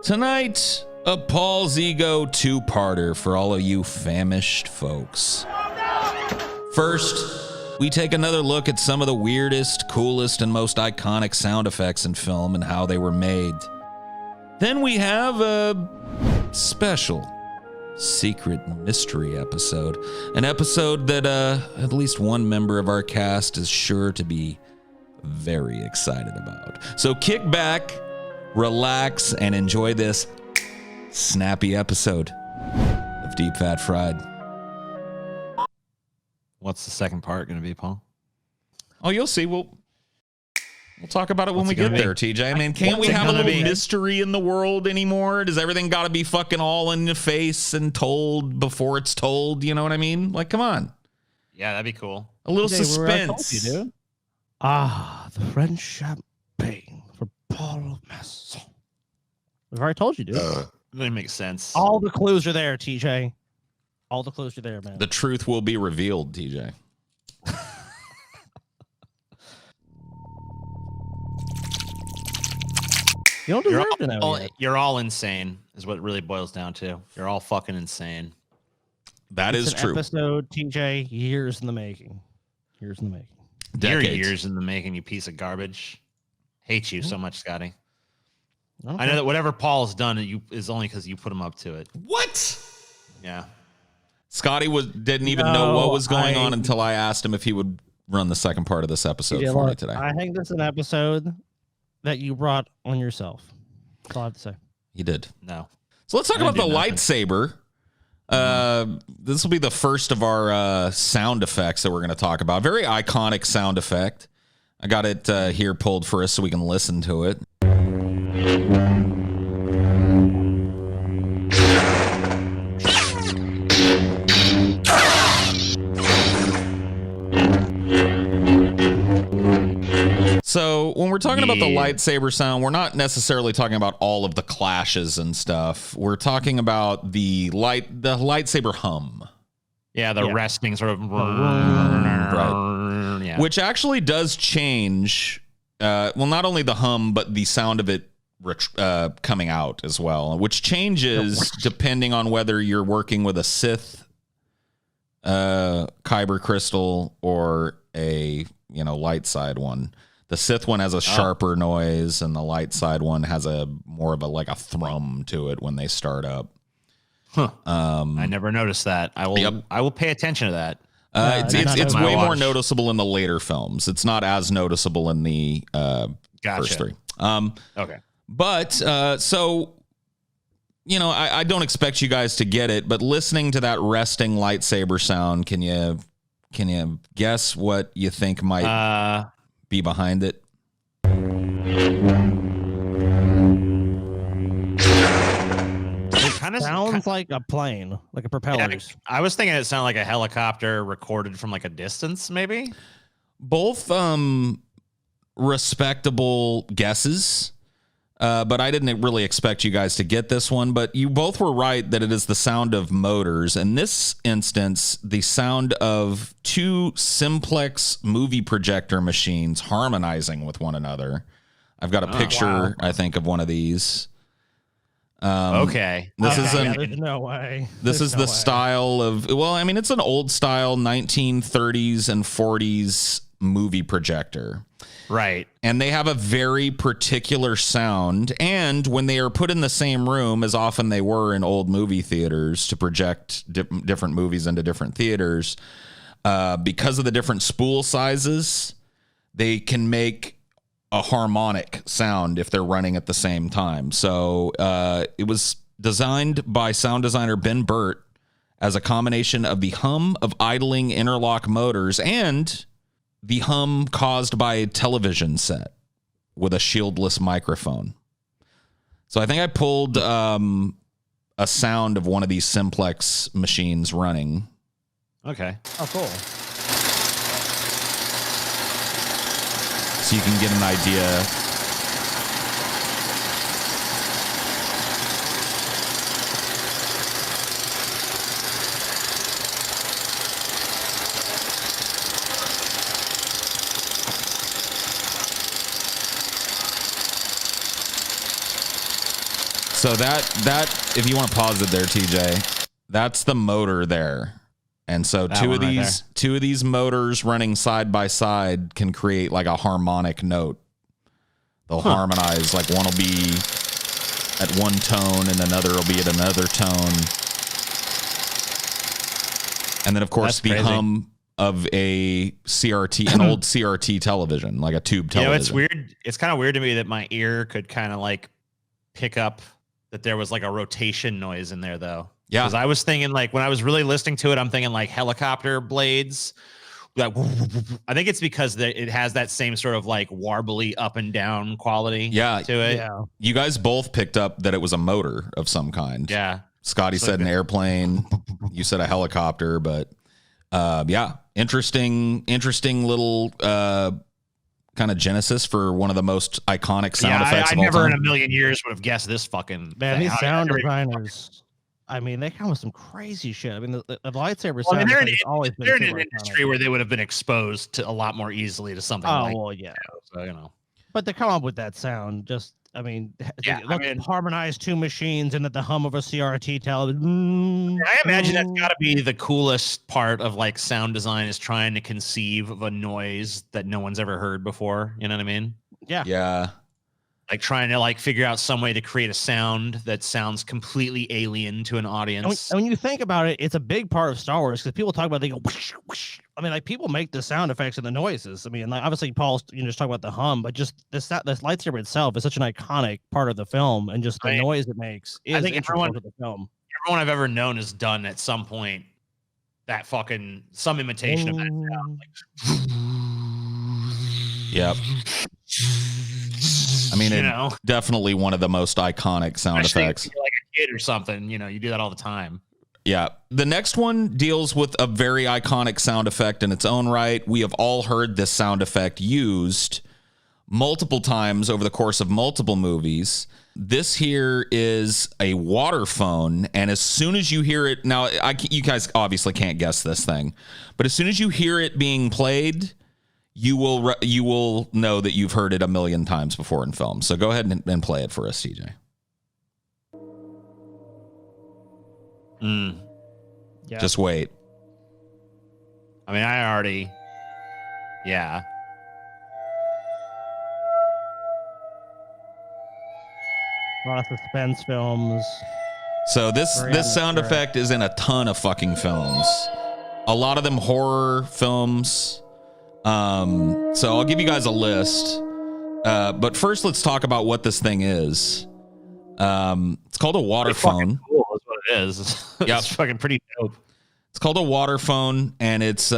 Tonight, a Paul's Ego two-parter for all of you famished folks. First, we take another look at some of the weirdest, coolest, and most iconic sound effects in film and how they were made. Then we have a special, secret mystery episode. An episode that at least one member of our cast is sure to be very excited about. So kick back, relax, and enjoy this snappy episode of Deep Fat Fried. What's the second part going to be, Paul? Oh, you'll see. We'll talk about it when we get there, TJ. I mean, can't we have a little mystery in the world anymore? Does everything got to be fucking all in the face and told before it's told? You know what I mean? Like, come on. Yeah, that'd be cool. A little suspense. You, the French champagne for Paul Manson. I've already told you, dude. That makes sense. All the clues are there, TJ. All the clues are there, man. The truth will be revealed, TJ. You don't deserve to know. You're all insane, is what it really boils down to. You're all fucking insane. That is true. Episode, TJ, years in the making. Years in the making. Decades. Years in the making, you piece of garbage. Hate you so much, Scotty. Okay. I know that whatever Paul's done is only because you put him up to it. What? Yeah. Scotty didn't even know what was going on until I asked him if he would run the second part of this episode for me today. I think this is an episode that you brought on yourself. That's all I have to say. You did. No. So let's talk about the lightsaber. This will be the first of our sound effects that we're going to talk about. Very iconic sound effect. I got it here pulled for us so we can listen to it. So when we're talking about the lightsaber sound, we're not necessarily talking about all of the clashes and stuff. We're talking about the lightsaber hum. Yeah, the resting sort of. Right. Yeah. Which actually does change. Well, not only the hum, but the sound of it coming out as well, which changes depending on whether you're working with a Sith kyber crystal or a light side one. The Sith one has a sharper noise, and the light side one has a more of a thrum to it when they start up. Huh. I never noticed that. I will pay attention to that. It's way more noticeable in the later films. It's not as noticeable in the first three. Okay. But so I don't expect you guys to get it, but listening to that resting lightsaber sound, can you guess what you think might be behind it? It kind of sounds like a plane, like a propeller. Yeah, I was thinking it sounded like a helicopter recorded from a distance, maybe. Both respectable guesses, but I didn't really expect you guys to get this one. But you both were right that it is the sound of motors. In this instance, the sound of two simplex movie projector machines harmonizing with one another. I've got a picture, I think, of one of these. Okay. This is there's no way. This is the style of, it's an old style 1930s and 40s movie projector. Right. And they have a very particular sound. And when they are put in the same room, as often they were in old movie theaters to project different movies into different theaters, because of the different spool sizes, they can make a harmonic sound if they're running at the same time. So it was designed by sound designer Ben Burt as a combination of the hum of idling interlock motors and the hum caused by a television set with a shieldless microphone. So I think I pulled a sound of one of these simplex machines running. Okay. Oh, cool. So you can get an idea. So that if you want to pause it there, TJ, that's the motor there. And so two of these motors running side by side can create like a harmonic note. They'll harmonize, like one will be at one tone and another will be at another tone. And then of course the hum of a CRT, an old CRT television, like a tube television. You know, it's weird. It's kind of weird to me that my ear could kind of like pick up that there was like a rotation noise in there though. Yeah. Because I was thinking like when I was really listening to it, I'm thinking like helicopter blades. Like, I think it's because it has that same sort of like warbly up and down quality to it. Yeah. You guys both picked up that it was a motor of some kind. Yeah. Scotty said an airplane. You said a helicopter, but interesting little kind of genesis for one of the most iconic sound effects of all time. I never in a million years would have guessed this fucking man. These sound designers, I mean, they come with some crazy shit. I mean, the lightsaber sound. I mean, they're in an industry where they would have been exposed to a lot more easily to something. Well, yeah. So you know, but they come up with that sound. Just, I mean, harmonize two machines and the hum of a CRT television. I imagine that's got to be the coolest part of like sound design is trying to conceive of a noise that no one's ever heard before. You know what I mean? Yeah. Yeah. Like trying to like figure out some way to create a sound that sounds completely alien to an audience. And when you think about it, it's a big part of Star Wars because people talk about, they go whoosh, whoosh. I mean, like people make the sound effects and the noises. I mean, like obviously Paul's just talking about the hum, but just this lightsaber itself is such an iconic part of the film, and just the noise it makes is, I think, everyone to the film. Everyone I've ever known has done at some point that fucking some imitation of that sound. Like, yep. I mean, it's definitely one of the most iconic sound effects. If you're like a kid or something, you do that all the time. Yeah. The next one deals with a very iconic sound effect in its own right. We have all heard this sound effect used multiple times over the course of multiple movies. This here is a water phone, and as soon as you hear it, now you guys obviously can't guess this thing, but as soon as you hear it being played, you will know that you've heard it a million times before in film. So go ahead and play it for us, TJ. Yeah. Just wait. I mean, I already, yeah. A lot of suspense films. So this sound effect is in a ton of fucking films. A lot of them horror films. So I'll give you guys a list. But first, let's talk about what this thing is. It's called a water phone. Cool, that's what it is. Yep. It's fucking pretty dope. It's called a water phone, and it's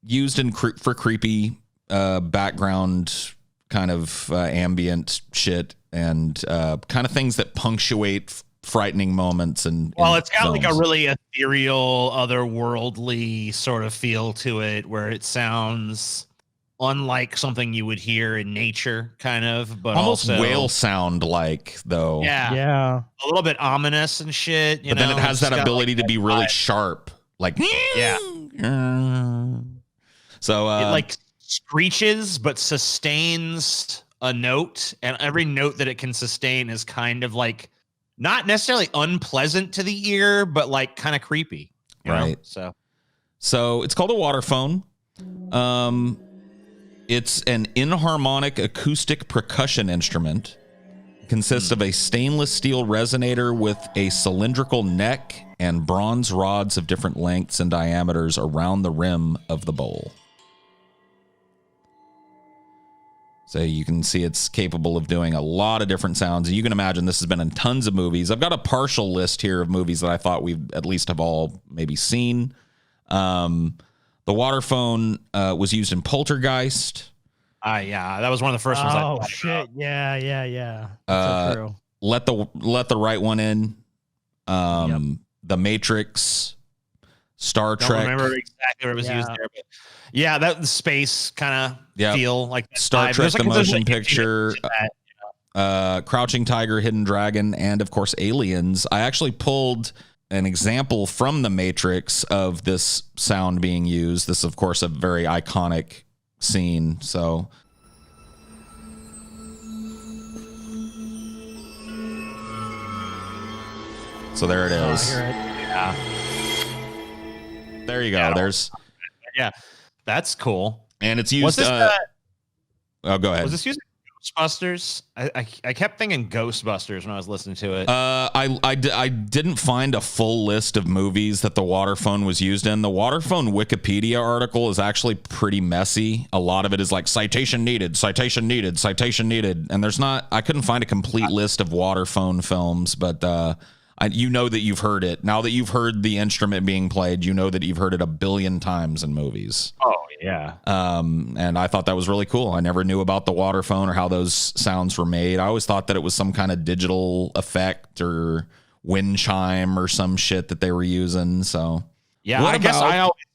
used for creepy background kind of ambient shit and kind of things that punctuate frightening moments. And it's got like a really ethereal, otherworldly sort of feel to it, where it sounds unlike something you would hear in nature, kind of, but almost also whale sound like, though. Yeah. A little bit ominous and shit. But then it has that ability to be really sharp. Like, yeah. So it like screeches, but sustains a note, and every note that it can sustain is kind of like not necessarily unpleasant to the ear, but like kind of creepy. Right. So it's called a water phone. It's an inharmonic acoustic percussion instrument. It consists of a stainless steel resonator with a cylindrical neck and bronze rods of different lengths and diameters around the rim of the bowl. So you can see it's capable of doing a lot of different sounds. And you can imagine this has been in tons of movies. I've got a partial list here of movies that I thought we at least have all maybe seen. The water phone was used in Poltergeist. Yeah, that was one of the first ones. Oh shit! Yeah. That's so true. Let the right one in. The Matrix, Star Trek. I don't remember exactly where it was used there, but yeah, that space kind of feel like Star Trek, the motion picture. Crouching Tiger, Hidden Dragon, and of course Aliens. I actually pulled an example from The Matrix of this sound being used. This is, of course, a very iconic scene. So So there it is. Yeah. There you go. Yeah, that's cool. And it's Was used. this, Oh, go ahead. was this using Ghostbusters? I kept thinking Ghostbusters when I was listening to it. I didn't find a full list of movies that the waterphone was used in. The waterphone Wikipedia article is actually pretty messy. A lot of it is like citation needed, citation needed, citation needed, and I couldn't find a complete list of waterphone films, but you know that you've heard it. Now that you've heard the instrument being played, you know that you've heard it a billion times in movies. Oh, yeah. And I thought that was really cool. I never knew about the waterphone or how those sounds were made. I always thought that it was some kind of digital effect or wind chime or some shit that they were using. So yeah, I guess I always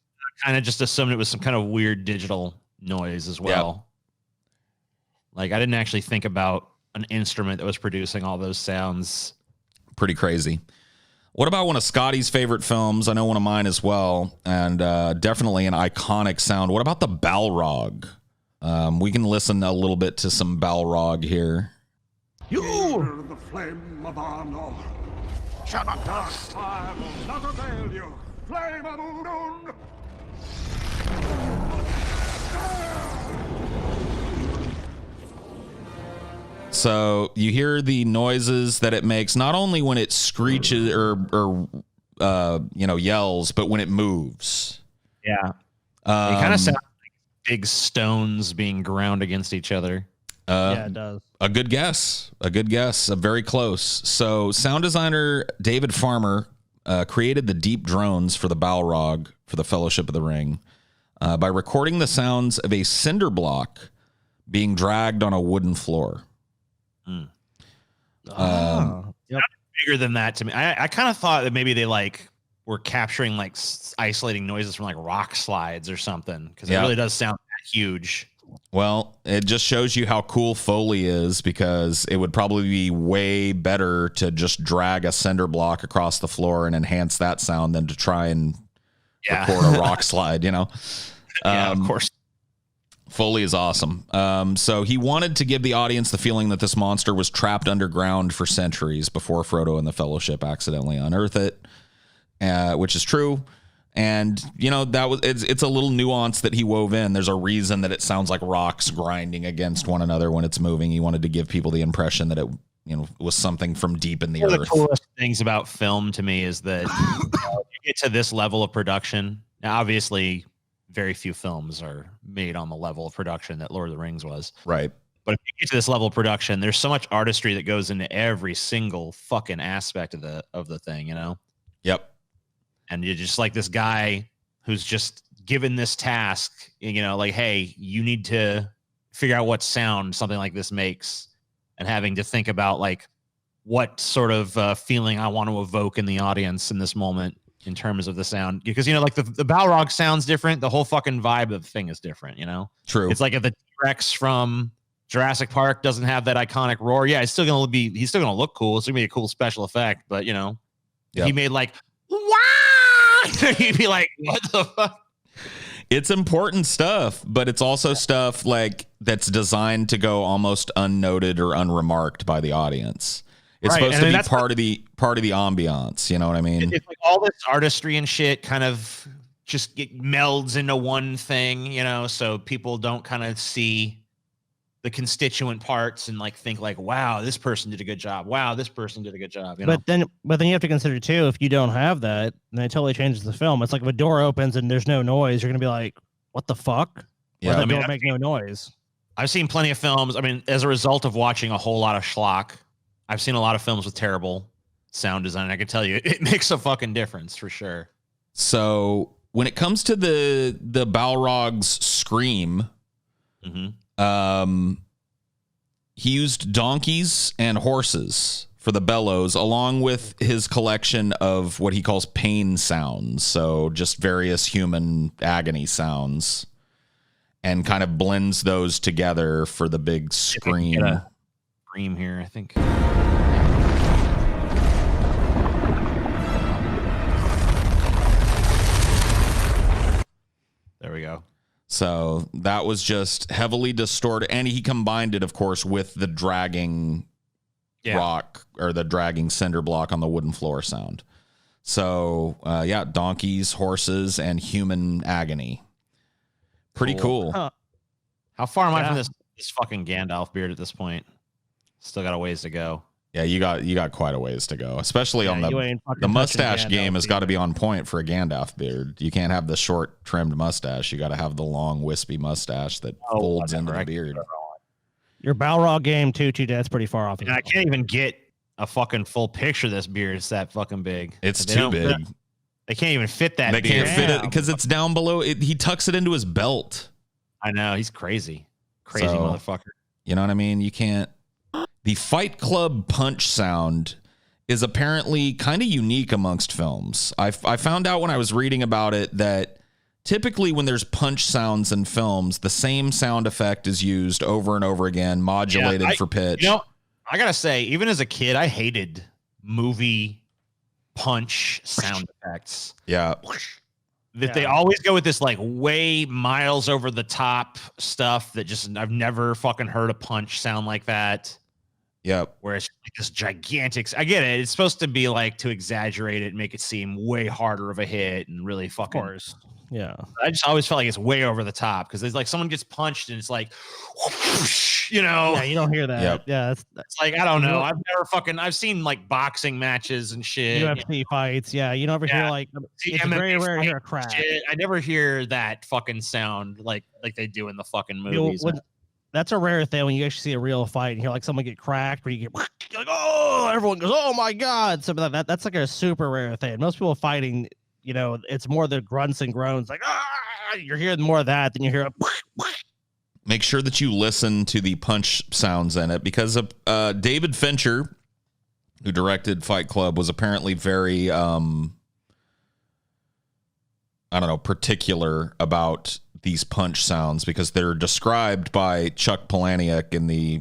kind of just assumed it was some kind of weird digital noise as well. Yep. Like I didn't actually think about an instrument that was producing all those sounds. Pretty crazy. What about one of Scotty's favorite films? I know one of mine as well, and definitely an iconic sound. What about the Balrog? We can listen a little bit to some Balrog here. You! The flame of Arno. Shut up, dark fire will not avail you. Flame of Udun! So you hear the noises that it makes, not only when it screeches or yells, but when it moves. Yeah. It kind of sounds like big stones being ground against each other. Yeah, it does. A good guess. Very close. So sound designer David Farmer created the deep drones for the Balrog for the Fellowship of the Ring by recording the sounds of a cinder block being dragged on a wooden floor. Yep. Bigger than that to me. I kind of thought that maybe they were capturing isolating noises from rock slides or something, because it really does sound huge. Well, it just shows you how cool Foley is, because it would probably be way better to just drag a cinder block across the floor and enhance that sound than to try and record a rock slide, Yeah, of course. Foley is awesome. So he wanted to give the audience the feeling that this monster was trapped underground for centuries before Frodo and the Fellowship accidentally unearth it, which is true. And it's a little nuance that he wove in. There's a reason that it sounds like rocks grinding against one another when it's moving. He wanted to give people the impression that it was something from deep in the earth. One of the coolest things about film to me is that you get to this level of production. Now, obviously, very few films are made on the level of production that Lord of the Rings was. Right. But if you get to this level of production, there's so much artistry that goes into every single fucking aspect of the thing, Yep. And you're just like this guy who's just given this task, hey, you need to figure out what sound something like this makes, and having to think about what sort of feeling I want to evoke in the audience in this moment in terms of the sound, because the Balrog sounds different. The whole fucking vibe of the thing is different. True. It's like if the T-Rex from Jurassic Park doesn't have that iconic roar. Yeah, he's still gonna look cool. It's gonna be a cool special effect. But if he made wow, you'd be like, what the fuck? It's important stuff, but it's also stuff that's designed to go almost unnoted or unremarked by the audience. It's supposed to be part of the ambiance. You know what I mean? It's all this artistry and shit kind of just melds into one thing, so people don't kind of see the constituent parts and think wow, this person did a good job. Wow, this person did a good job. But then you have to consider too, if you don't have that, then it totally changes the film. It's like if a door opens and there's no noise, you're gonna be like, what the fuck? Yeah, the door make no noise. I've seen plenty of films. As a result of watching a whole lot of schlock, I've seen a lot of films with terrible sound design. I can tell you, it makes a fucking difference for sure. So when it comes to the Balrog's scream, he used donkeys and horses for the bellows, along with his collection of what he calls pain sounds. So just various human agony sounds, and kind of blends those together for the big scream. Scream here, I think. There we go. So that was just heavily distorted, and he combined it, of course, with the dragging rock or the dragging cinder block on the wooden floor sound. So, donkeys, horses, and human agony. Pretty cool. Huh. How far am I from this fucking Gandalf beard at this point? Still got a ways to go. Yeah, you got quite a ways to go, especially on the mustache game has got to be on point for a Gandalf beard. You can't have the short trimmed mustache. You got to have the long wispy mustache that folds into the beard. Your Balrog game too, that's pretty far off. And I can't even get a fucking full picture of this beard. It's that fucking big. It's too big. They can't even fit that. They can't fit it because it's down below. He tucks it into his belt. I know, he's crazy motherfucker. You know what I mean? You can't. The Fight Club punch sound is apparently kind of unique amongst films. I found out when I was reading about it that typically when there's punch sounds in films, the same sound effect is used over and over again, modulated for pitch. I gotta say, even as a kid, I hated movie punch sound effects. Yeah. They always go with this like way miles over the top stuff that just I've never fucking heard a punch sound like that. Yep. Where it's like this gigantic. I get it. It's supposed to be like to exaggerate it and make it seem way harder of a hit and really fucking. Of course. Yeah. I just always felt like it's way over the top because there's like someone gets punched and it's like, whoosh, Yeah, you don't hear that. Yep. Yeah. It's like, I don't know. I've seen like boxing matches and shit. UFC fights. Yeah. You don't ever hear like, it's very rare to hear a crack. Shit. I never hear that fucking sound like they do in the fucking movies. That's a rare thing when you actually see a real fight and hear like someone get cracked, where you get you're like, oh, everyone goes, oh my god. So that's like a super rare thing. Most people fighting, it's more the grunts and groans, like you're hearing more of that than you hear. Make sure that you listen to the punch sounds in it because David Fincher, who directed Fight Club, was apparently very particular about these punch sounds because they're described by Chuck Palahniuk in the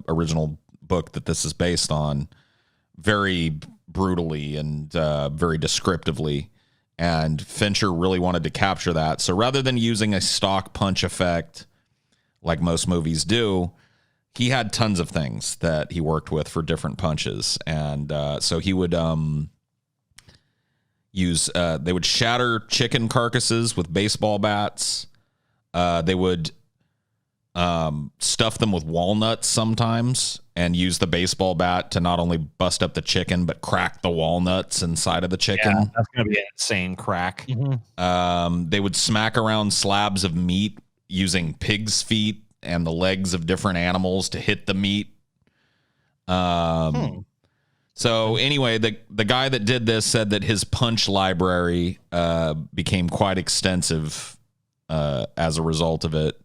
original book that this is based on very brutally and very descriptively. And Fincher really wanted to capture that. So rather than using a stock punch effect like most movies do, he had tons of things that he worked with for different punches. And so he would they would shatter chicken carcasses with baseball bats. They would stuff them with walnuts sometimes and use the baseball bat to not only bust up the chicken but crack the walnuts inside of the chicken. Yeah, that's gonna be an insane crack. Mm-hmm. They would smack around slabs of meat using pig's feet and the legs of different animals to hit the meat. So anyway, the guy that did this said that his punch library became quite extensive as a result of it.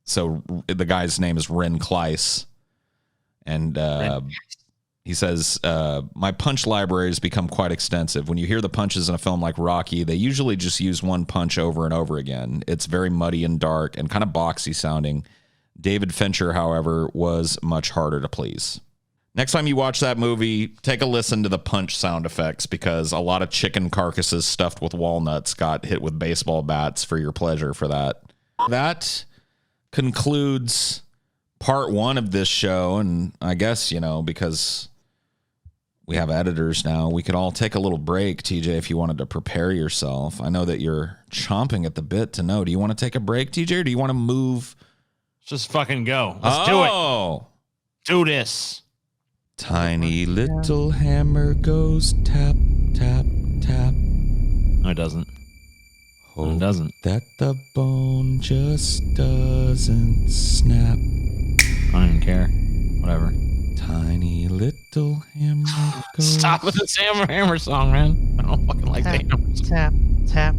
So the guy's name is Ren Kleiss, and he says, my punch library has become quite extensive. When you hear the punches in a film like Rocky, they usually just use one punch over and over again. It's very muddy and dark and kind of boxy sounding. David Fincher, however, was much harder to please. Next time you watch that movie, take a listen to the punch sound effects because a lot of chicken carcasses stuffed with walnuts got hit with baseball bats for your pleasure for that. That concludes part one of this show. And I guess, because we have editors now, we could all take a little break, TJ, if you wanted to prepare yourself. I know that you're chomping at the bit to know. Do you want to take a break, TJ, or do you want to move? Just fucking go. Let's do it. Do this. Tiny little hammer goes tap, tap, tap. No, it doesn't. Hope it doesn't. That the bone just doesn't snap. I don't even care. Whatever. Tiny little hammer goes... Stop with the Hammer song, man. I don't fucking like the Hammer song. Tap, tap,